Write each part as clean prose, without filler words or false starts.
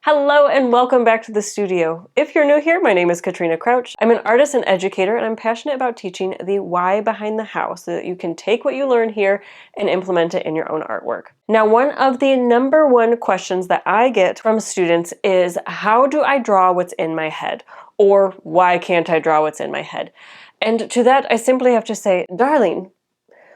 Hello and welcome back to the studio. If you're new here, my name is Katrina Crouch. I'm an artist and educator, and I'm passionate about teaching the why behind the how so that you can take what you learn here and implement it in your own artwork. Now, one of the number one questions that I get from students is, how do I draw what's in my head? Or why can't I draw what's in my head? And to that, I simply have to say, darling,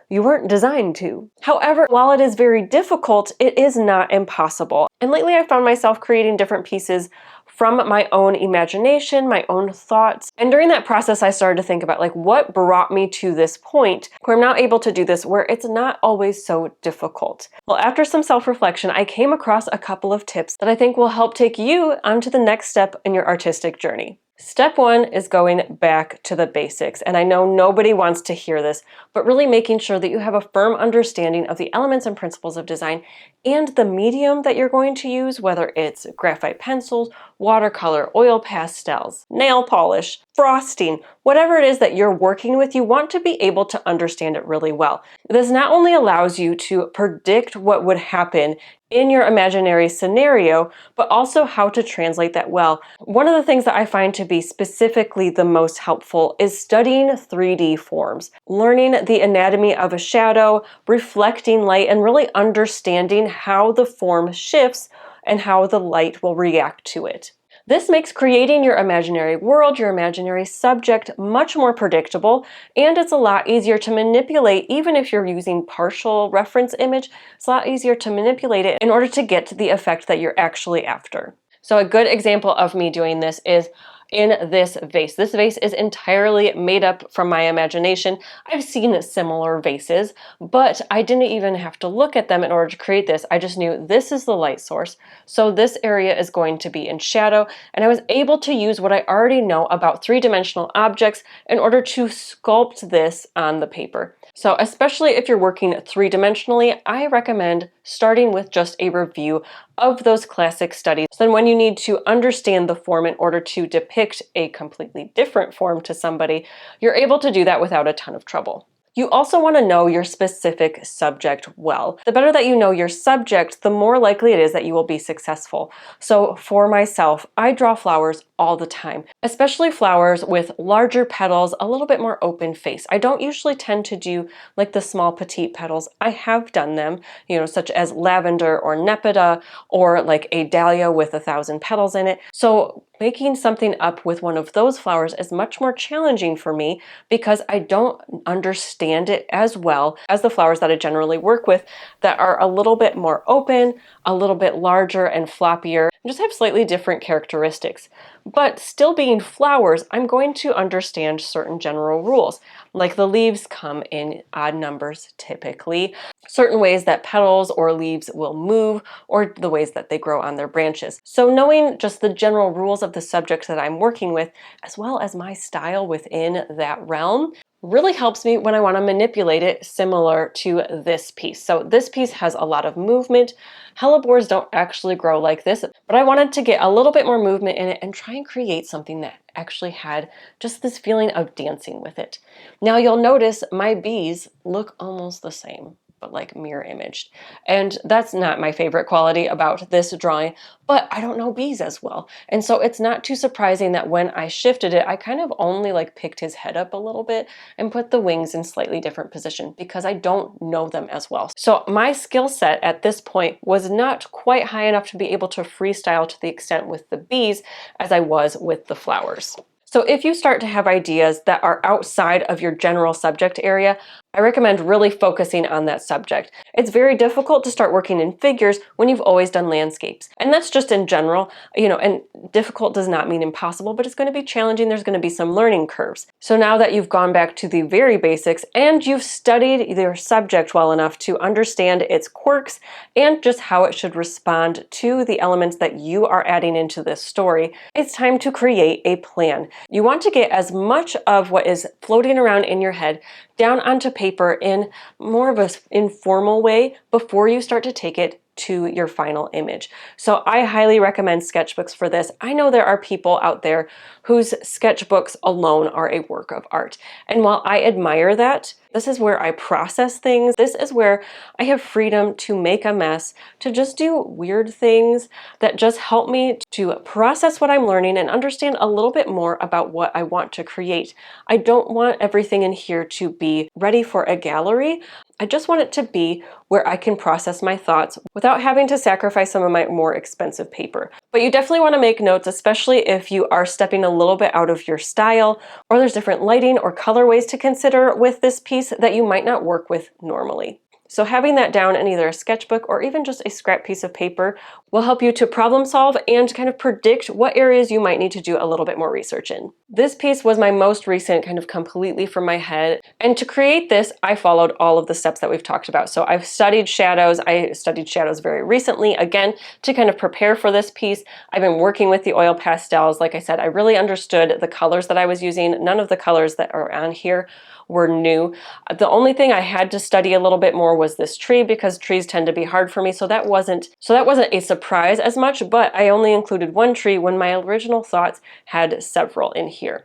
you weren't designed to. However, while it is very difficult, it is not impossible. And lately I found myself creating different pieces from my own imagination, my own thoughts. And during that process, I started to think about what brought me to this point where I'm now able to do this, where it's not always so difficult. Well, after some self-reflection, I came across a couple of tips that I think will help take you onto the next step in your artistic journey. Step one is going back to the basics, and I know nobody wants to hear this, but really making sure that you have a firm understanding of the elements and principles of design and the medium that you're going to use, whether it's graphite pencils, watercolor, oil pastels, nail polish, frosting, whatever it is that you're working with, you want to be able to understand it really well. This not only allows you to predict what would happen in your imaginary scenario, but also how to translate that well. One of the things that I find to be specifically the most helpful is studying 3D forms, learning the anatomy of a shadow, reflecting light, and really understanding how the form shifts and how the light will react to it. This makes creating your imaginary world, your imaginary subject, much more predictable, and it's a lot easier to manipulate. Even if you're using partial reference image, it's a lot easier to manipulate it in order to get to the effect that you're actually after. So a good example of me doing this is in this vase. This vase is entirely made up from my imagination. I've seen similar vases, but I didn't even have to look at them in order to create this. I just knew this is the light source, so this area is going to be in shadow, and I was able to use what I already know about three-dimensional objects in order to sculpt this on the paper. So especially if you're working three-dimensionally, I recommend starting with just a review of those classic studies. So then when you need to understand the form in order to depict a completely different form to somebody, you're able to do that without a ton of trouble. You also want to know your specific subject well. The better that you know your subject, the more likely it is that you will be successful. So for myself, I draw flowers all the time, especially flowers with larger petals, a little bit more open face. I don't usually tend to do the small petite petals. I have done them, such as lavender or nepeta, or a dahlia with 1,000 petals in it. So making something up with one of those flowers is much more challenging for me because I don't understand it as well as the flowers that I generally work with that are a little bit more open, a little bit larger and floppier, and just have slightly different characteristics. But still being flowers, I'm going to understand certain general rules, like the leaves come in odd numbers typically, certain ways that petals or leaves will move, or the ways that they grow on their branches. So knowing just the general rules of the subject that I'm working with, as well as my style within that realm, really helps me when I want to manipulate it similar to this piece. So this piece has a lot of movement. Hellebores don't actually grow like this, but I wanted to get a little bit more movement in it and try and create something that actually had just this feeling of dancing with it. Now you'll notice my bees look almost the same, but mirror imaged. And that's not my favorite quality about this drawing, but I don't know bees as well. And so it's not too surprising that when I shifted it, I kind of only picked his head up a little bit and put the wings in slightly different position because I don't know them as well. So my skill set at this point was not quite high enough to be able to freestyle to the extent with the bees as I was with the flowers. So if you start to have ideas that are outside of your general subject area, I recommend really focusing on that subject. It's very difficult to start working in figures when you've always done landscapes. And that's just in general, and difficult does not mean impossible, but it's going to be challenging. There's going to be some learning curves. So now that you've gone back to the very basics and you've studied your subject well enough to understand its quirks and just how it should respond to the elements that you are adding into this story, it's time to create a plan. You want to get as much of what is floating around in your head down onto paper in more of an informal way before you start to take it to your final image. So I highly recommend sketchbooks for this. I know there are people out there whose sketchbooks alone are a work of art. And while I admire that, This is where I process things. This is where I have freedom to make a mess, to just do weird things that just help me to process what I'm learning and understand a little bit more about what I want to create. I don't want everything in here to be ready for a gallery. I just want it to be where I can process my thoughts without having to sacrifice some of my more expensive paper. But you definitely want to make notes, especially if you are stepping a little bit out of your style, or there's different lighting or colorways to consider with this piece that you might not work with normally. So having that down in either a sketchbook or even just a scrap piece of paper will help you to problem solve and kind of predict what areas you might need to do a little bit more research in. This piece was my most recent kind of completely from my head. And to create this, I followed all of the steps that we've talked about. So I've studied shadows. I studied shadows very recently, again, to kind of prepare for this piece. I've been working with the oil pastels. Like I said, I really understood the colors that I was using. None of the colors that are on here were new. The only thing I had to study a little bit more was this tree, because trees tend to be hard for me. So that wasn't a surprise as much, but I only included one tree when my original thoughts had several in here.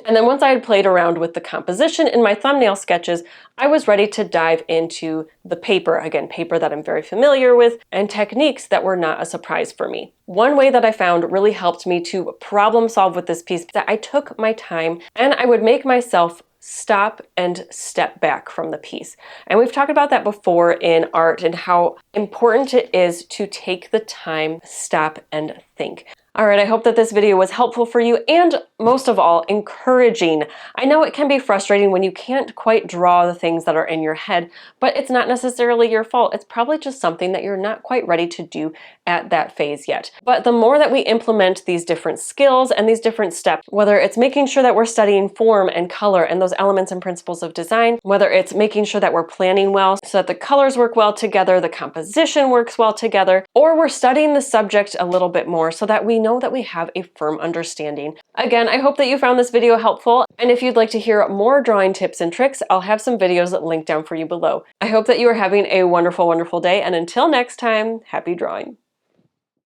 And then once I had played around with the composition in my thumbnail sketches, I was ready to dive into the paper. Again, paper that I'm very familiar with, and techniques that were not a surprise for me. One way that I found really helped me to problem solve with this piece, that I took my time and I would make myself stop and step back from the piece. And we've talked about that before in art and how important it is to take the time, stop, and think. All right, I hope that this video was helpful for you and most of all, encouraging. I know it can be frustrating when you can't quite draw the things that are in your head, but it's not necessarily your fault. It's probably just something that you're not quite ready to do at that phase yet. But the more that we implement these different skills and these different steps, whether it's making sure that we're studying form and color and those elements and principles of design, whether it's making sure that we're planning well so that the colors work well together, the composition works well together, or we're studying the subject a little bit more so that we know that we have a firm understanding. Again, I hope that you found this video helpful, and if you'd like to hear more drawing tips and tricks, I'll have some videos linked down for you below. I hope that you are having a wonderful, wonderful day, and until next time, happy drawing.